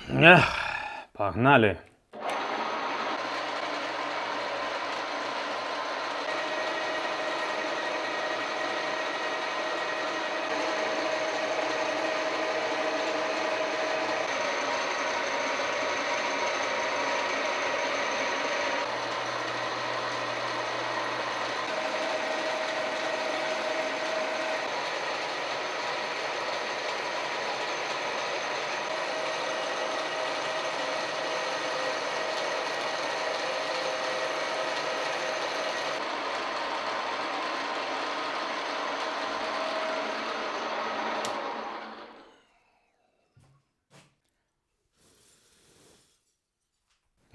Эх, погнали.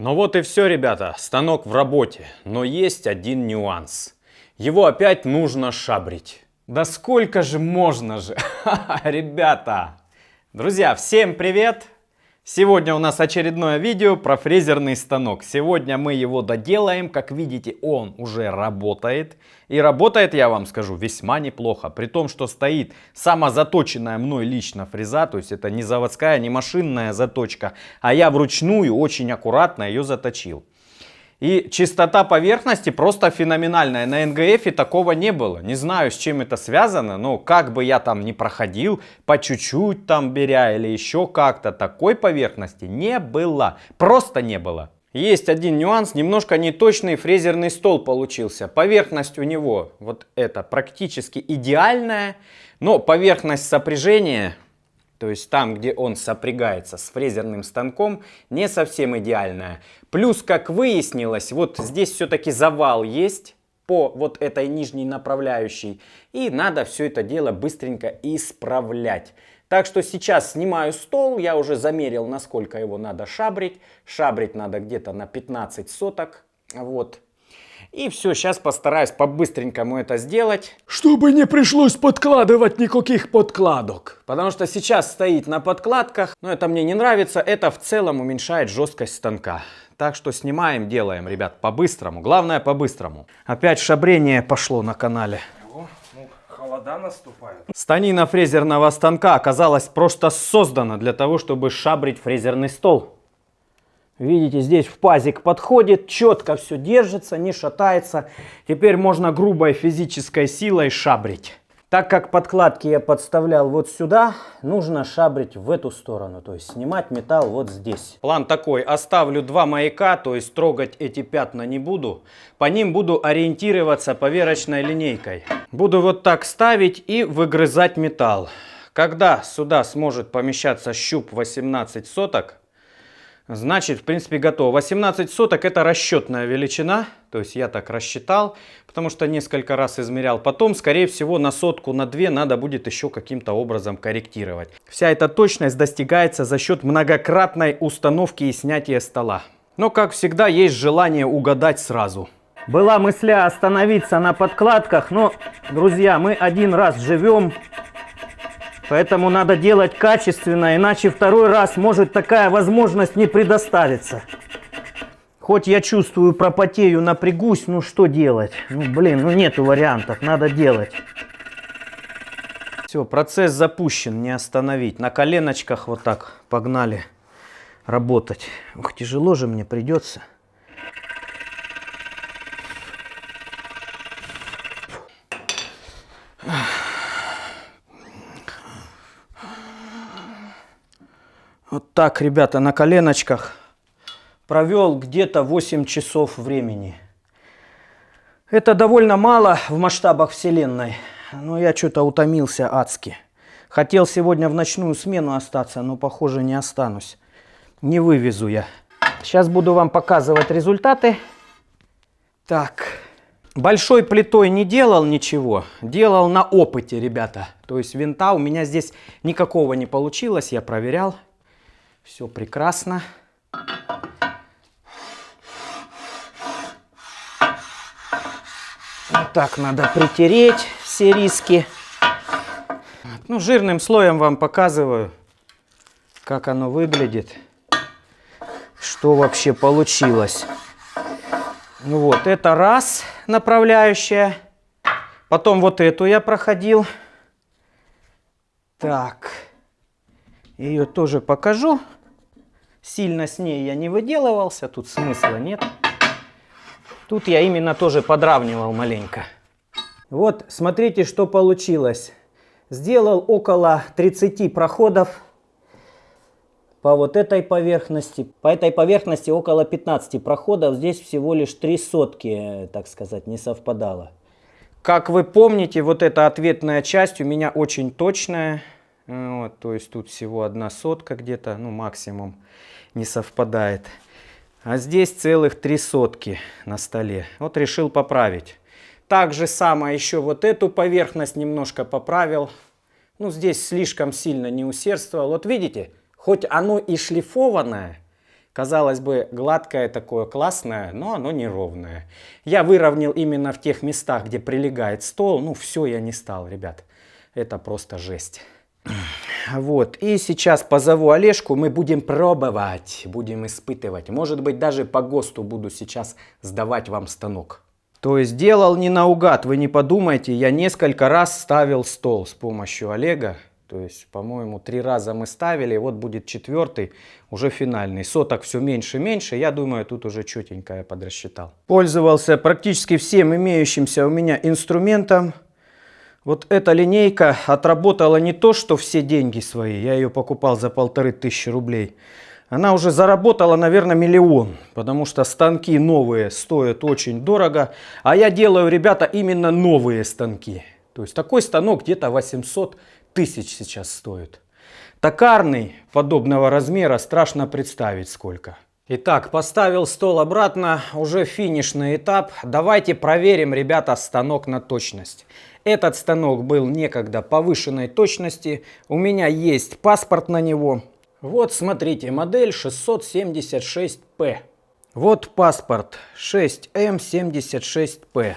Ну вот и все, ребята, станок в работе, но есть один нюанс. Его опять нужно шабрить. Да сколько же можно же, ребята! Друзья, всем привет! Сегодня у нас очередное видео про фрезерный станок. Сегодня мы его доделаем. Как видите, он уже работает. И работает, я вам скажу, весьма неплохо. При том, что стоит самозаточенная мной лично фреза. То есть это не заводская, не машинная заточка. А я вручную очень аккуратно ее заточил. И чистота поверхности просто феноменальная. На НГФ такого не было. Не знаю, с чем это связано, но как бы я там ни проходил, по чуть-чуть там беря или еще как-то, такой поверхности не было. Просто не было. Есть один нюанс, немножко неточный фрезерный стол получился. Поверхность у него вот эта практически идеальная, но поверхность сопряжения... То есть там, где он сопрягается с фрезерным станком, не совсем идеальная. Плюс, как выяснилось, вот здесь все-таки завал есть по вот этой нижней направляющей. И надо все это дело быстренько исправлять. Так что сейчас снимаю стол, я уже замерил, насколько его надо шабрить. Шабрить надо где-то на 15 соток. Вот. И все, сейчас постараюсь по-быстренькому это сделать, чтобы не пришлось подкладывать никаких подкладок. Потому что сейчас стоит на подкладках, но это мне не нравится, это в целом уменьшает жесткость станка. Так что снимаем, делаем, ребят, по-быстрому. Главное, по-быстрому. Опять шабрение пошло на канале. Холода наступают. Станина фрезерного станка оказалась просто создана для того, чтобы шабрить фрезерный стол. Видите, здесь в пазик подходит, четко все держится, не шатается. Теперь можно грубой физической силой шабрить. Так как подкладки я подставлял вот сюда, нужно шабрить в эту сторону. То есть снимать металл вот здесь. План такой, оставлю два маяка, то есть трогать эти пятна не буду. По ним буду ориентироваться поверочной линейкой. Буду вот так ставить и выгрызать металл. Когда сюда сможет помещаться щуп 18 соток, значит, в принципе, готово. 18 соток это расчетная величина. То есть я так рассчитал, потому что несколько раз измерял. Потом, скорее всего, на сотку, на две надо будет еще каким-то образом корректировать. Вся эта точность достигается за счет многократной установки и снятия стола. Но, как всегда, есть желание угадать сразу. Была мысля остановиться на подкладках, но, друзья, мы один раз живем. Поэтому надо делать качественно, иначе второй раз может такая возможность не предоставиться. Хоть я чувствую, пропотею, напрягусь, ну что делать? Ну блин, ну нету вариантов, надо делать. Все, процесс запущен, не остановить. На коленочках вот так погнали работать. Ух, тяжело же мне придется. Вот так, ребята, на коленочках провел где-то 8 часов времени. Это довольно мало в масштабах вселенной, но я что-то утомился адски. Хотел сегодня в ночную смену остаться, но, похоже, не останусь. Не вывезу я. Сейчас буду вам показывать результаты. Так, большой плитой не делал ничего, делал на опыте, ребята. То есть винта у меня здесь никакого не получилось, я проверял. Все прекрасно. Вот так надо притереть все риски. Ну, жирным слоем вам показываю, как оно выглядит, что вообще получилось. Ну вот, это раз направляющая. Потом вот эту я проходил. Так, ее тоже покажу. Сильно с ней я не выделывался, тут смысла нет. Тут я именно тоже подравнивал маленько. Вот, смотрите, что получилось. Сделал около 30 проходов по вот этой поверхности. По этой поверхности около 15 проходов. Здесь всего лишь 3 сотки, так сказать, не совпадало. Как вы помните, вот эта ответная часть у меня очень точная. Вот, то есть тут всего 1 сотка где-то, ну максимум, не совпадает. А здесь целых 3 сотки на столе. Вот решил поправить. Так же самое еще вот эту поверхность немножко поправил. Ну здесь слишком сильно не усердствовал. Вот видите, хоть оно и шлифованное, казалось бы, гладкое такое, классное, но оно неровное. Я выровнял именно в тех местах, где прилегает стол. Ну все я не стал, ребят. Это просто жесть. Вот, и сейчас позову Олежку, мы будем пробовать, будем испытывать. Может быть, даже по ГОСТу буду сейчас сдавать вам станок. То есть делал не наугад, вы не подумайте, я несколько раз ставил стол с помощью Олега. То есть, по-моему, 3 раза мы ставили, вот будет 4-й, уже финальный. Соток все меньше и меньше, я думаю, тут уже четенько я подрасчитал. Пользовался практически всем имеющимся у меня инструментом. Вот эта линейка отработала не то, что все деньги свои, я ее покупал за 1500 рублей. Она уже заработала, наверное, 1 000 000, потому что станки новые стоят очень дорого. А я делаю, ребята, именно новые станки. То есть такой станок где-то 800 000 сейчас стоит. Токарный подобного размера страшно представить сколько. Итак, поставил стол обратно, уже финишный этап. Давайте проверим, ребята, станок на точность. Этот станок был некогда повышенной точности. У меня есть паспорт на него. Вот, смотрите, модель 676P. Вот паспорт 6М76P.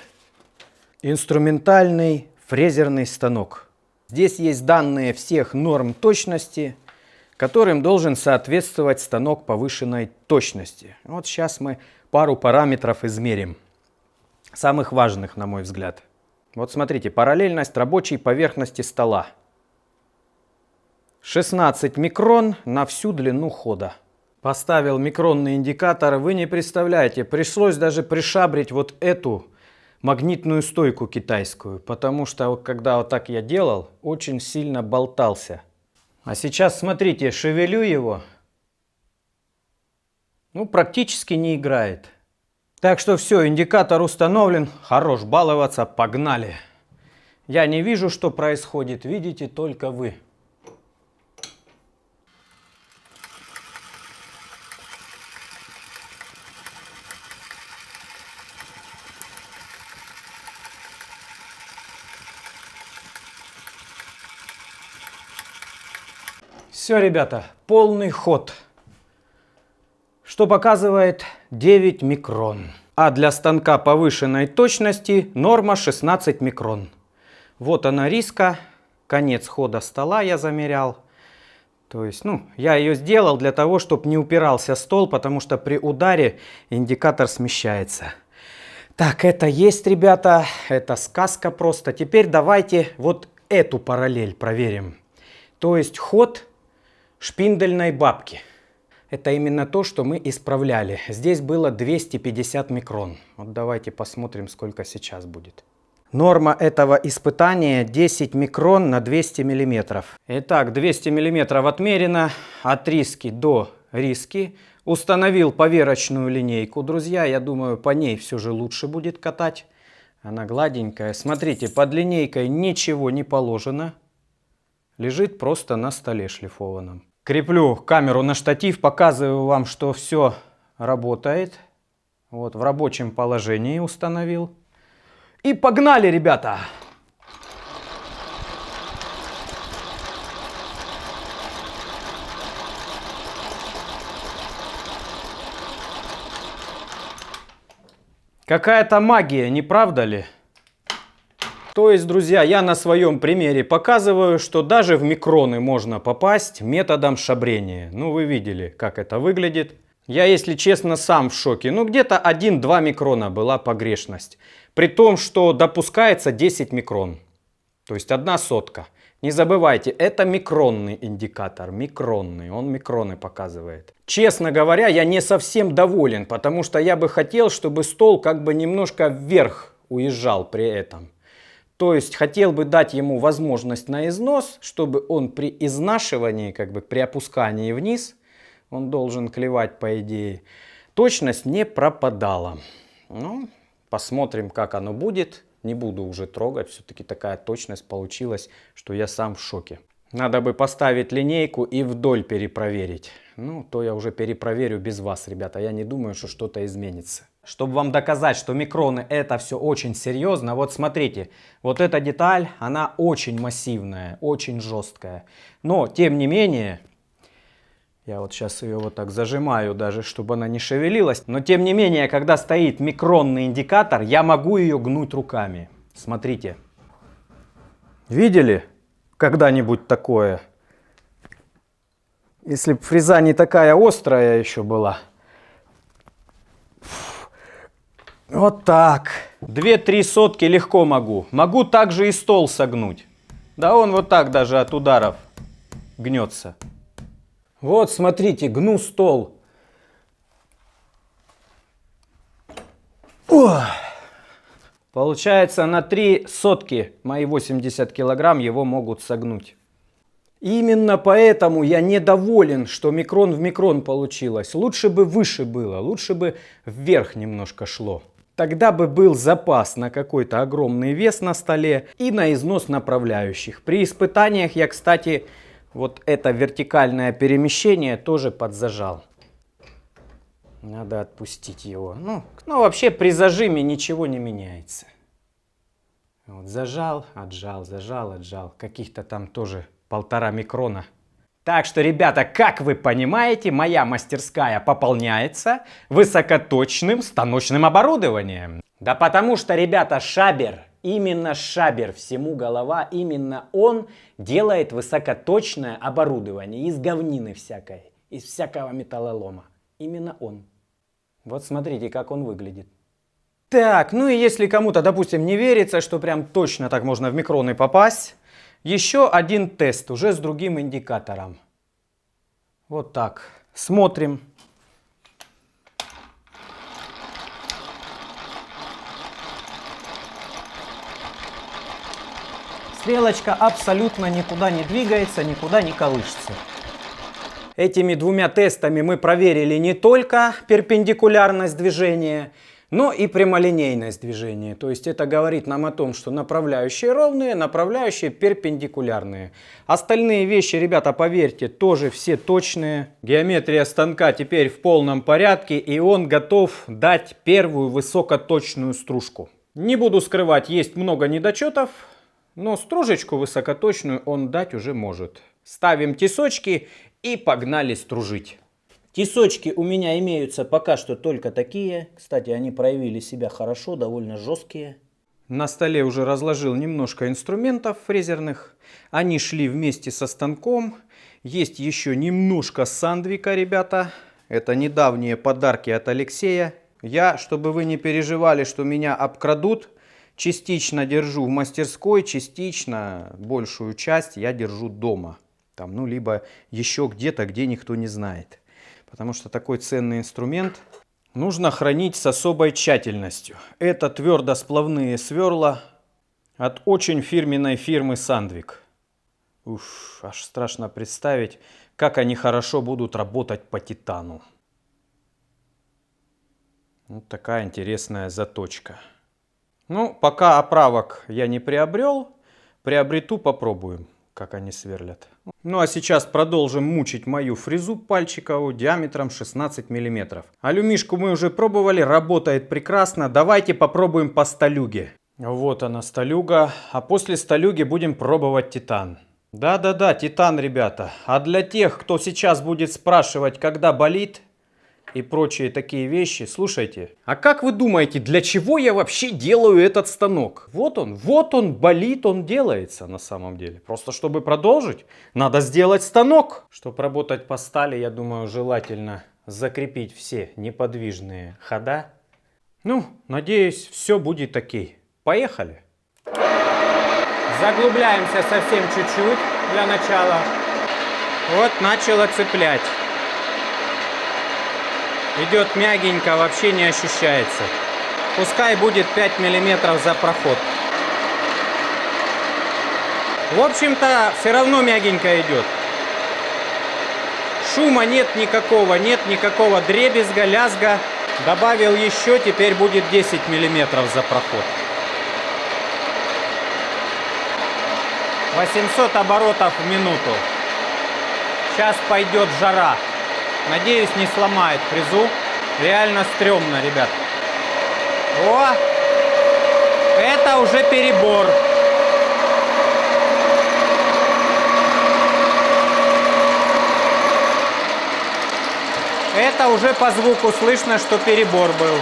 Инструментальный фрезерный станок. Здесь есть данные всех норм точности, которым должен соответствовать станок повышенной точности. Вот сейчас мы пару параметров измерим. Самых важных, на мой взгляд. Вот смотрите, параллельность рабочей поверхности стола. 16 микрон на всю длину хода. Поставил микронный индикатор. Вы не представляете, пришлось даже пришабрить вот эту магнитную стойку китайскую. Потому что когда вот так я делал, очень сильно болтался. А сейчас смотрите, шевелю его. Ну, практически не играет. Так что все, индикатор установлен. Хорош баловаться, погнали. Я не вижу, что происходит, видите только вы. Все, ребята, полный ход. Что показывает 9 микрон. А для станка повышенной точности норма 16 микрон. Вот она риска. Конец хода стола я замерял. То есть, ну, я ее сделал для того, чтобы не упирался стол, потому что при ударе индикатор смещается. Так, это есть, ребята. Это сказка просто. Теперь давайте вот эту параллель проверим. То есть ход шпиндельной бабки. Это именно то, что мы исправляли. Здесь было 250 микрон. Вот давайте посмотрим, сколько сейчас будет. Норма этого испытания 10 микрон на 200 миллиметров. Итак, 200 миллиметров отмерено. От риски до риски. Установил поверочную линейку, друзья. Я думаю, по ней все же лучше будет катать. Она гладенькая. Смотрите, под линейкой ничего не положено. Лежит просто на столе шлифованном. Креплю камеру на штатив, показываю вам, что все работает. Вот в рабочем положении установил. И погнали, ребята! Какая-то магия, не правда ли? То есть, друзья, я на своем примере показываю, что даже в микроны можно попасть методом шабрения. Ну, вы видели, как это выглядит. Я, если честно, сам в шоке. Ну, где-то 1-2 микрона была погрешность. При том, что допускается 10 микрон. То есть 1 сотка. Не забывайте, это микронный индикатор, микронный, он микроны показывает. Честно говоря, я не совсем доволен, потому что я бы хотел, чтобы стол как бы немножко вверх уезжал при этом. То есть хотел бы дать ему возможность на износ, чтобы он при изнашивании, как бы при опускании вниз, он должен клевать по идее, точность не пропадала. Ну, посмотрим, как оно будет. Не буду уже трогать, все-таки такая точность получилась, что я сам в шоке. Надо бы поставить линейку и вдоль перепроверить. Ну, то я уже перепроверю без вас, ребята. Я не думаю, что что-то изменится. Чтобы вам доказать, что микроны это все очень серьезно, вот смотрите, вот эта деталь, она очень массивная, очень жесткая. Но, тем не менее, я вот сейчас ее вот так зажимаю даже, чтобы она не шевелилась. Но тем не менее, когда стоит микронный индикатор, я могу ее гнуть руками. Смотрите. Видели когда-нибудь такое? Если бы фреза не такая острая еще была. Вот так. 2-3 сотки легко могу. Могу также и стол согнуть. Да он вот так даже от ударов гнется. Вот, смотрите, гну стол. Ох. Получается, на 3 сотки мои 80 килограмм его могут согнуть. Именно поэтому я недоволен, что микрон в микрон получилось. Лучше бы выше было, лучше бы вверх немножко шло. Тогда бы был запас на какой-то огромный вес на столе и на износ направляющих. При испытаниях я, кстати, вот это вертикальное перемещение тоже подзажал. Надо отпустить его. Ну, вообще при зажиме ничего не меняется. Вот зажал, отжал, зажал, отжал. Каких-то там тоже 1,5 микрона. Так что, ребята, как вы понимаете, моя мастерская пополняется высокоточным станочным оборудованием. Да потому что, ребята, Шабер, именно Шабер, всему голова, именно он делает высокоточное оборудование из говнины всякой, из всякого металлолома. Именно он. Вот смотрите, как он выглядит. Так, ну и если кому-то, допустим, не верится, что прям точно так можно в микроны попасть, еще один тест, уже с другим индикатором. Вот так. Смотрим. Стрелочка абсолютно никуда не двигается, никуда не колышется. Этими 2 тестами мы проверили не только перпендикулярность движения, но и прямолинейность движения. То есть это говорит нам о том, что направляющие ровные, направляющие перпендикулярные. Остальные вещи, ребята, поверьте, тоже все точные. Геометрия станка теперь в полном порядке, и он готов дать первую высокоточную стружку. Не буду скрывать, есть много недочетов, но стружечку высокоточную он дать уже может. Ставим тесочки и погнали стружить. Тесочки у меня имеются пока что только такие. Кстати, они проявили себя хорошо, довольно жесткие. На столе уже разложил немножко инструментов фрезерных. Они шли вместе со станком. Есть еще немножко сандвика, ребята. Это недавние подарки от Алексея. Я, чтобы вы не переживали, что меня обкрадут, частично держу в мастерской, частично большую часть я держу дома. Там, ну, либо еще где-то, где никто не знает. Потому что такой ценный инструмент нужно хранить с особой тщательностью. Это твердосплавные сверла от очень фирменной фирмы Сандвик. Уф, аж страшно представить, как они хорошо будут работать по титану. Вот такая интересная заточка. Ну, пока оправок я не приобрел, приобрету, попробуем, как они сверлят. Ну а сейчас продолжим мучить мою фрезу пальчиковую диаметром 16 мм. Алюмишку мы уже пробовали, работает прекрасно. Давайте попробуем по сталюге. Вот она сталюга, а после сталюги будем пробовать титан. Да-да-да, титан, ребята. А для тех, кто сейчас будет спрашивать, когда болит и прочие такие вещи, слушайте. А как вы думаете, для чего я вообще делаю этот станок? Вот он болит, он делается на самом деле. Просто чтобы продолжить, надо сделать станок. Чтобы работать по стали, я думаю, желательно закрепить все неподвижные хода. Ну, надеюсь, все будет окей. Поехали. Заглубляемся совсем чуть-чуть для начала. Вот начало цеплять. Идет мягенько, вообще не ощущается. Пускай будет 5 мм за проход. В общем-то, все равно мягенько идет. Шума нет никакого дребезга, лязга. Добавил еще, теперь будет 10 мм за проход. 800 оборотов в минуту. Сейчас пойдет жара. Надеюсь, не сломает фрезу. Реально стрёмно, ребят. О! Это уже перебор. Это уже по звуку слышно, что перебор был.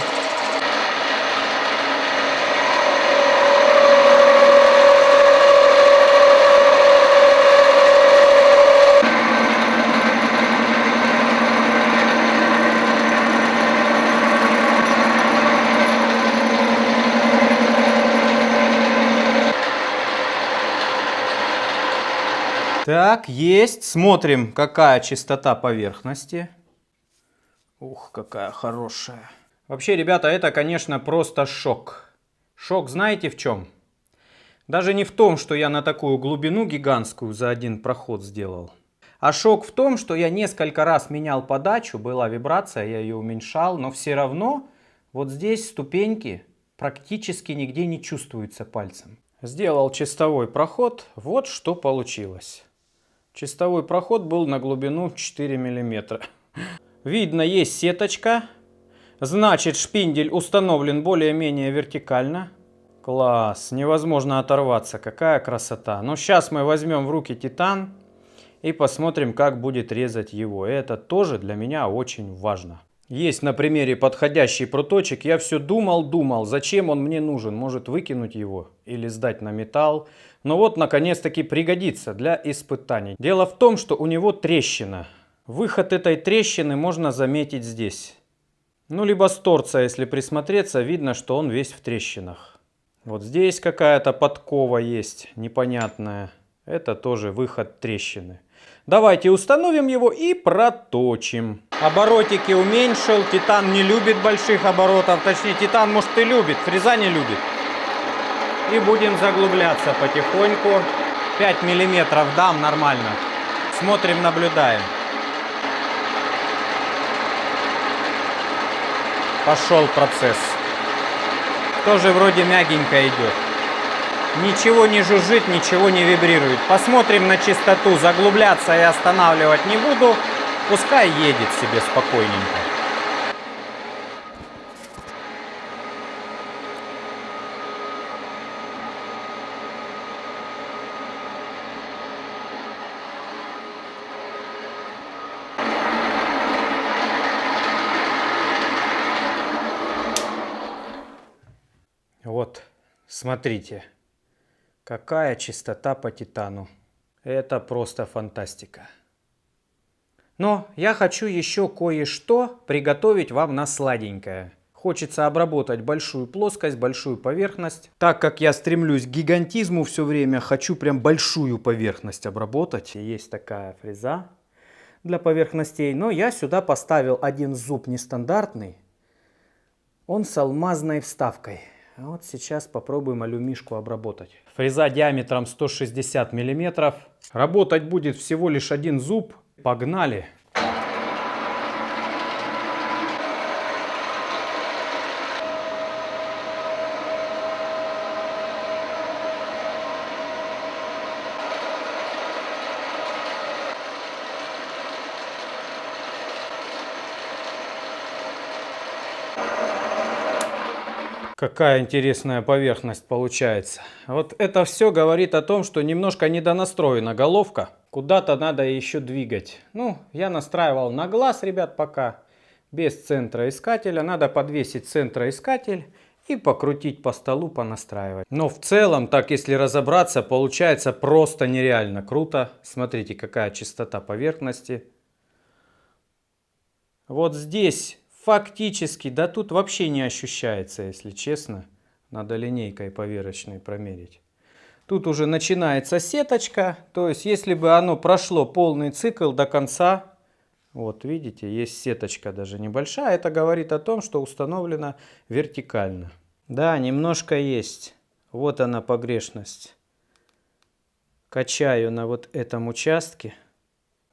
Так, есть. Смотрим, какая чистота поверхности. Ух, какая хорошая. Вообще, ребята, это, конечно, просто шок. Шок знаете в чем? Даже не в том, что я на такую глубину гигантскую за один проход сделал. А шок в том, что я несколько раз менял подачу, была вибрация, я ее уменьшал, но все равно вот здесь ступеньки практически нигде не чувствуются пальцем. Сделал чистовой проход, вот что получилось. Чистовой проход был на глубину 4 мм. Видно, есть сеточка. Значит, шпиндель установлен более-менее вертикально. Класс, невозможно оторваться. Какая красота. Но сейчас мы возьмем в руки титан и посмотрим, как будет резать его. Это тоже для меня очень важно. Есть на примере подходящий пруточек. Я все думал, зачем он мне нужен. Может выкинуть его или сдать на металл. Но вот, наконец-таки, пригодится для испытаний. Дело в том, что у него трещина. Выход этой трещины можно заметить здесь. Ну, либо с торца, если присмотреться, видно, что он весь в трещинах. Вот здесь какая-то подкова есть, непонятная. Это тоже выход трещины. Давайте установим его и проточим. Оборотики уменьшил. Титан не любит больших оборотов. Точнее, титан, может, и любит, фреза не любит. И будем заглубляться потихоньку. 5 мм дам нормально. Смотрим, наблюдаем. Пошел процесс. Тоже вроде мягенько идет. Ничего не жужжит, ничего не вибрирует. Посмотрим на чистоту. Заглубляться и останавливать не буду. Пускай едет себе спокойненько. Вот, смотрите, какая чистота по титану. Это просто фантастика. Но я хочу еще кое-что приготовить вам на сладенькое. Хочется обработать большую плоскость, большую поверхность. Так как я стремлюсь к гигантизму все время, хочу прям большую поверхность обработать. Есть такая фреза для поверхностей. Но я сюда поставил один зуб нестандартный. Он с алмазной вставкой. Вот сейчас попробуем алюмишку обработать. Фреза диаметром 160 мм. Работать будет всего лишь один зуб. Погнали! Какая интересная поверхность получается. Вот это все говорит о том, что немножко недонастроена головка. Куда-то надо еще двигать. Ну, я настраивал на глаз, ребят, пока. Без центроискателя. Надо подвесить центроискатель и покрутить по столу, понастраивать. Но в целом, так если разобраться, получается просто нереально круто. Смотрите, какая чистота поверхности. Вот здесь... Фактически, да тут вообще не ощущается, если честно. Надо линейкой поверочной промерить. Тут уже начинается сеточка. То есть, если бы оно прошло полный цикл до конца, вот видите, есть сеточка даже небольшая, это говорит о том, что установлено вертикально. Да, немножко есть. Вот она погрешность. Качаю на вот этом участке.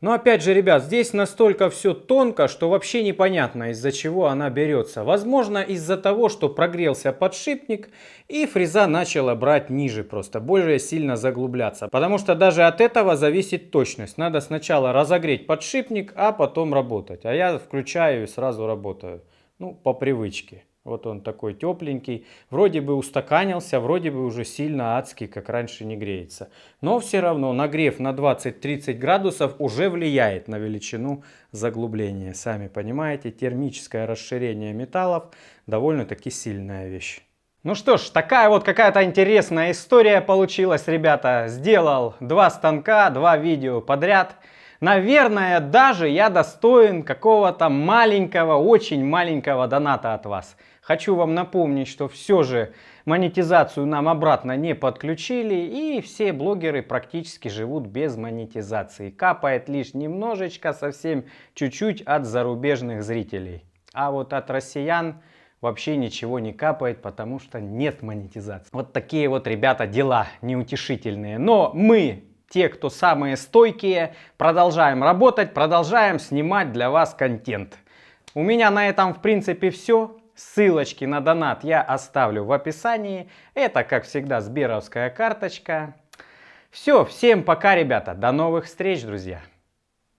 Но опять же, ребят, здесь настолько все тонко, что вообще непонятно, из-за чего она берется. Возможно, из-за того, что прогрелся подшипник и фреза начала брать ниже, просто более сильно заглубляться. Потому что даже от этого зависит точность. Надо сначала разогреть подшипник, а потом работать. А я включаю и сразу работаю. Ну, по привычке. Вот он такой тепленький, вроде бы устаканился, вроде бы уже сильно адский, как раньше, не греется. Но все равно нагрев на 20-30 градусов уже влияет на величину заглубления. Сами понимаете, термическое расширение металлов довольно-таки сильная вещь. Ну что ж, такая вот какая-то интересная история получилась, ребята. Сделал 2 станка, 2 видео подряд. Наверное, даже я достоин какого-то маленького, очень маленького доната от вас. Хочу вам напомнить, что все же монетизацию нам обратно не подключили, и все блогеры практически живут без монетизации. Капает лишь немножечко, совсем чуть-чуть от зарубежных зрителей. А вот от россиян вообще ничего не капает, потому что нет монетизации. Вот такие вот, ребята, дела неутешительные. Но мы, те, кто самые стойкие, продолжаем работать, продолжаем снимать для вас контент. У меня на этом, в принципе, все. Ссылочки на донат я оставлю в описании. Это, как всегда, сберовская карточка. Все, всем пока, ребята. До новых встреч, друзья.